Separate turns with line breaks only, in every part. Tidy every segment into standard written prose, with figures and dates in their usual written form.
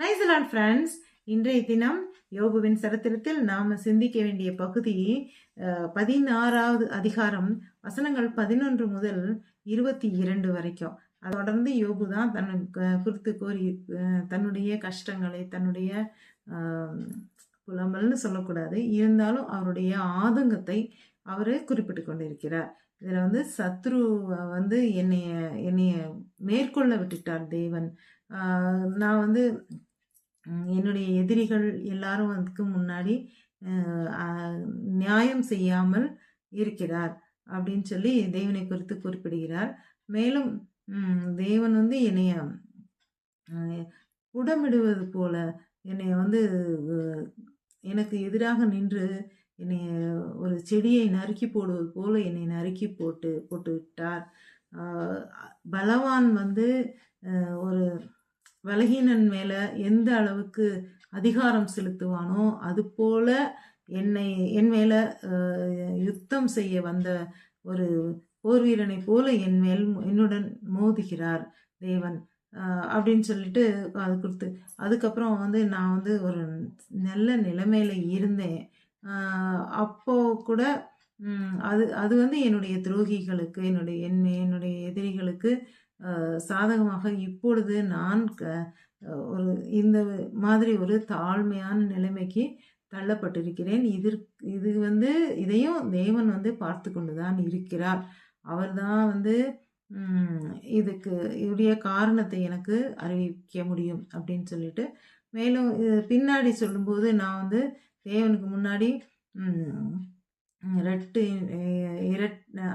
Nice friends. இன்றைய தினம் யோபுவின் சரித்திரத்தில் நாம் சிந்திக்க வேண்டிய பகுதி 16வது அதிகாரம் வசனங்கள் 11 முதல் 22 வரைக்கும். அதை தொடர்ந்து யோபு தான் குறித்து கோரி தன்னுடைய கஷ்டங்களை, தன்னுடைய புலம்பல்னு சொல்லக்கூடாது, இருந்தாலும் அவருடைய ஆதங்கத்தை அவர் குறிப்பிட்டு கொண்டிருக்கிறார். இதில் சத்ரு என்னைய மேற்கொள்ள விட்டுட்டார் தேவன். நான் என்னுடைய எதிரிகள் எல்லாரும் அதுக்கு முன்னாடி நியாயம் செய்யாமல் இருக்கிறார் அப்படின்னு சொல்லி தேவனை குறித்து குறிப்பிடுகிறார். மேலும் தேவன் என்னைய புடமிடுவது போல, என்னை எனக்கு எதிராக நின்று என்னை ஒரு செடியை நறுக்கி போடுவது போல என்னை நறுக்கி போட்டு விட்டார். பலவான் ஒரு பலகீனன் மேல எந்த அளவுக்கு அதிகாரம் செலுத்துவானோ அது போல என் மேல யுத்தம் செய்ய வந்த ஒரு போர் வீரனை போல என்னுடன் மோதுகிறார் தேவன் அப்படின்னு சொல்லிட்டு அது கொடுத்து, அதுக்கப்புறம் நான் ஒரு நல்ல நிலைமையில இருந்தேன். அப்போ கூட அது என்னுடைய துரோகிகளுக்கு, என்னுடைய எதிரிகளுக்கு சாதகமாக இப்பொழுது நான் இந்த மாதிரி ஒரு தாழ்மையான நிலைமைக்கு தள்ளப்பட்டிருக்கிறேன். இது இதையும் தேவன் பார்த்து கொண்டுதான் இருக்கிறார். அவர் தான் இதுடைய காரணத்தை எனக்கு அறிவிக்க முடியும் அப்படின்னு சொல்லிட்டு, மேலும் பின்னாடி சொல்லும்போது நான் தேவனுக்கு முன்னாடி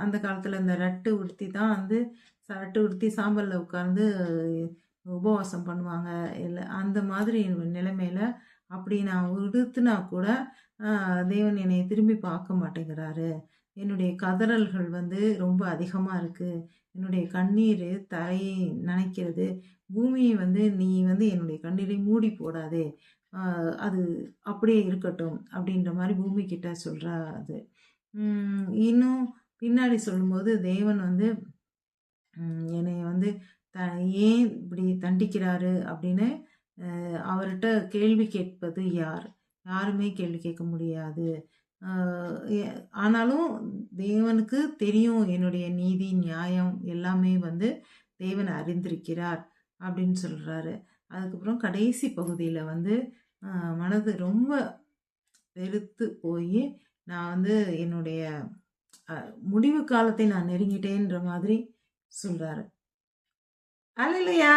அந்த காலத்தில் இந்த ரட்டு உடுத்தி தான் ரட்டு உடுத்தி சாம்பலில் உட்கார்ந்து உபவாசம் பண்ணுவாங்க. இல்லை அந்த மாதிரி நிலைமையில அப்படி நான் உடுத்துனா கூட தேவன் என்னை திரும்பி பார்க்க மாட்டேங்கிறாரு. என்னுடைய கதறல்கள் ரொம்ப அதிகமாக இருக்குது. என்னுடைய கண்ணீர் தரையை நனைக்கிறது. பூமியை நீ என்னுடைய கண்ணீரை மூடி போடாதே, அது அப்படியே இருக்கட்டும் அப்படின்ற மாதிரி பூமி கிட்ட சொல்கிறாரு. இன்னும் பின்னாடி சொல்லும்போது தேவன் என்னை ஏன் இப்படி தண்டிக்கிறாரு அப்படின்னு அவர்கிட்ட கேள்வி கேட்பது யாருமே கேள்வி கேட்க முடியாது. ஆனாலும் தேவனுக்கு தெரியும் என்னுடைய நீதி நியாயம் எல்லாமே தேவன் அறிந்திருக்கிறார் அப்படின்னு சொல்கிறாரு. அதுக்கப்புறம் கடைசி பகுதியில் மனது ரொம்ப வெறுத்து போய் நான் என்னுடைய முடிவு காலத்தை நான் நெருங்கிட்டேன்ற மாதிரி சொல்கிறாரு. அல்லேலூயா.